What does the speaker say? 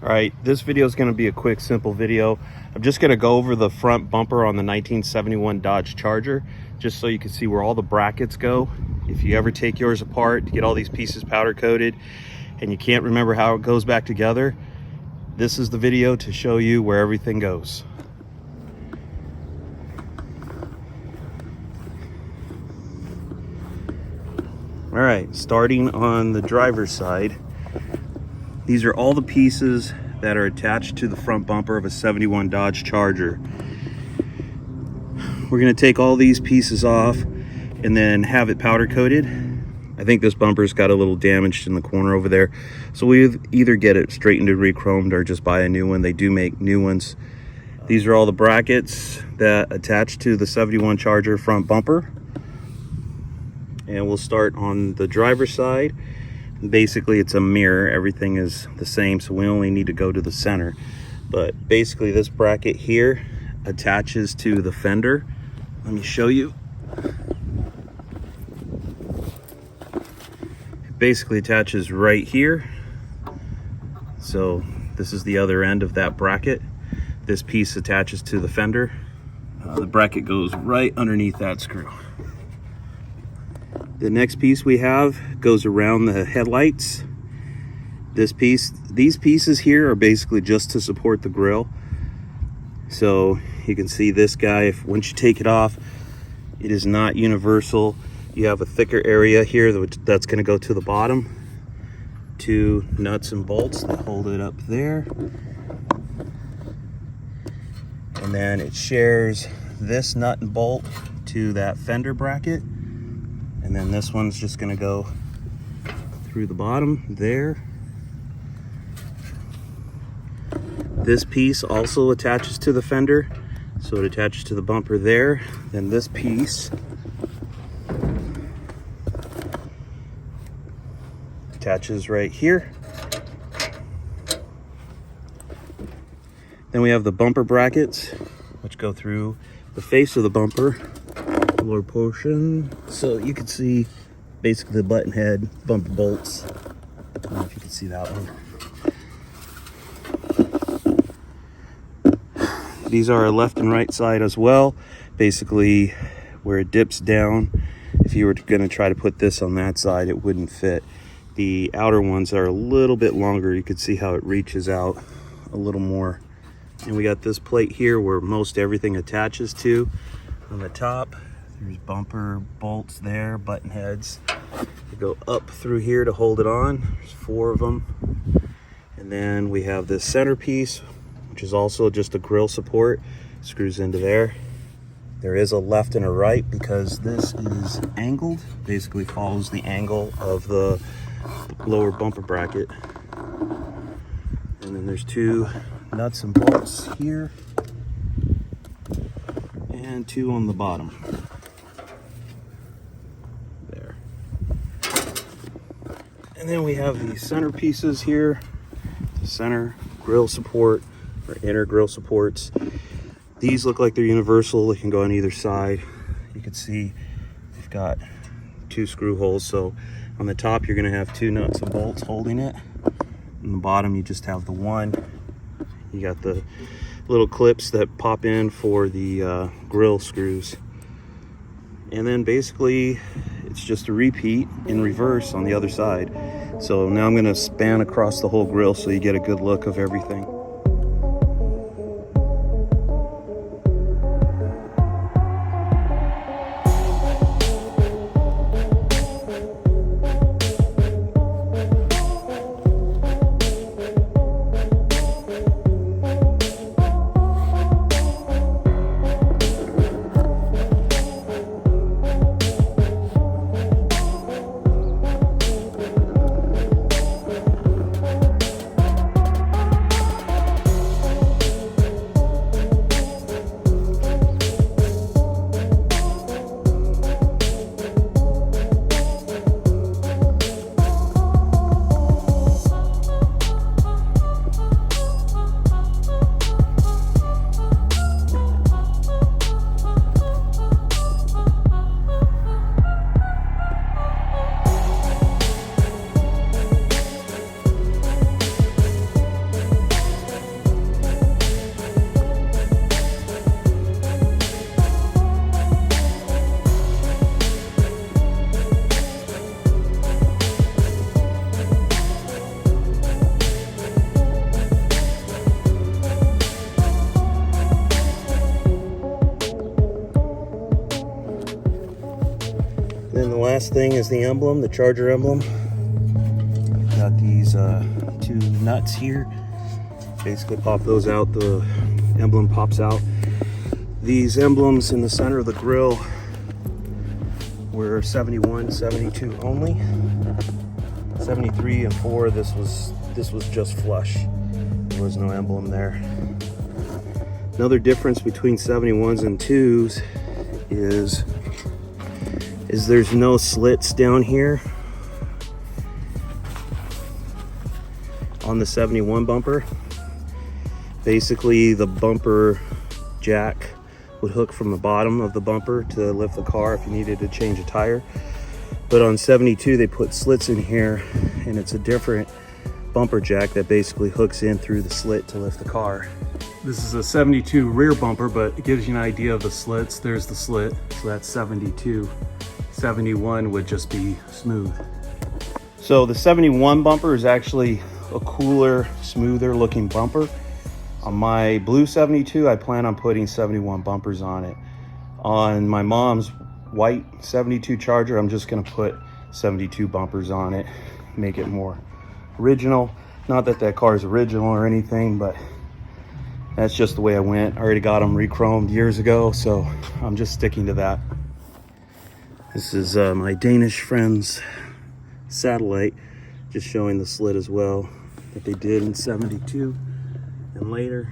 All right, this video is going to be a quick, simple video. I'm just going to go over the front bumper on the 1971 Dodge Charger, just so you can see where all the brackets go. If you ever take yours apart to get all these pieces powder coated and you can't remember how it goes back together, this is the video to show you where everything goes. All right, starting on the driver's side, these are all the pieces that are attached to the front bumper of a 71 Dodge Charger. We're gonna take all these pieces off and then have it powder coated. I think this bumper's got a little damaged in the corner over there, so we either get it straightened and re-chromed or just buy a new one. They do make new ones. These are all the brackets that attach to the 71 Charger front bumper. And we'll start on the driver's side. Basically, it's a mirror. Everything is the same, so we only need to go to the center. But basically, this bracket here attaches to the fender. Let me show you. It basically attaches right here. So this is the other end of that bracket. This piece attaches to the fender. The bracket goes right underneath that screw. The next piece we have goes around the headlights. These pieces here are basically just to support the grille. So you can see this guy, once you take it off, it is not universal. You have a thicker area here that's going to go to the bottom. 2 nuts and bolts that hold it up there. And then it shares this nut and bolt to that fender bracket. And then this one's just gonna go through the bottom there. This piece also attaches to the fender, so it attaches to the bumper there. Then this piece attaches right here. Then we have the bumper brackets, which go through the face of the bumper. Lower portion, so you can see basically the button head bumper bolts. I don't know if you can see that one. These are left and right side as well. Basically, where it dips down, if you were going to try to put this on that side, it wouldn't fit. The outer ones are a little bit longer. You can see how it reaches out a little more. And we got this plate here where most everything attaches to. On the top, there's bumper bolts there, button heads. They go up through here to hold it on. There's 4 of them. And then we have this centerpiece, which is also just a grill support. Screws into there. There is a left and a right because this is angled. Basically follows the angle of the lower bumper bracket. And then there's 2 nuts and bolts here. And 2 on the bottom. And then we have the center pieces here, the center grill support or inner grill supports. These look like they're universal. They can go on either side. You can see they've got 2 screw holes. So on the top, you're going to have 2 nuts and bolts holding it. On the bottom, you just have the 1. You got the little clips that pop in for the grill screws. And then basically, it's just a repeat in reverse on the other side. So now I'm going to span across the whole grill so you get a good look of everything. thing is the emblem, the Charger emblem. Got these two nuts here. Basically pop those out, the emblem pops out. These emblems in the center of the grill were 71, 72 only. 73 and 4, this was just flush. There was no emblem there. Another difference between 71s and 2s is there's no slits down here on the 71 bumper. Basically, the bumper jack would hook from the bottom of the bumper to lift the car if you needed to change a tire. But on 72, they put slits in here, and it's a different bumper jack that basically hooks in through the slit to lift the car. This is a 72 rear bumper, but it gives you an idea of the slits. There's the slit, so that's 72. 71 would just be smooth. So the 71 bumper is actually a cooler, smoother looking bumper. On my blue 72, I plan on putting 71 bumpers on it. On my mom's white 72 Charger, I'm just gonna put 72 bumpers on it, make it more original. Not that that car is original or anything, but that's just the way I went. I already got them re-chromed years ago, so I'm just sticking to that. This is my Danish friend's satellite, just showing the slit as well that they did in 72 and later.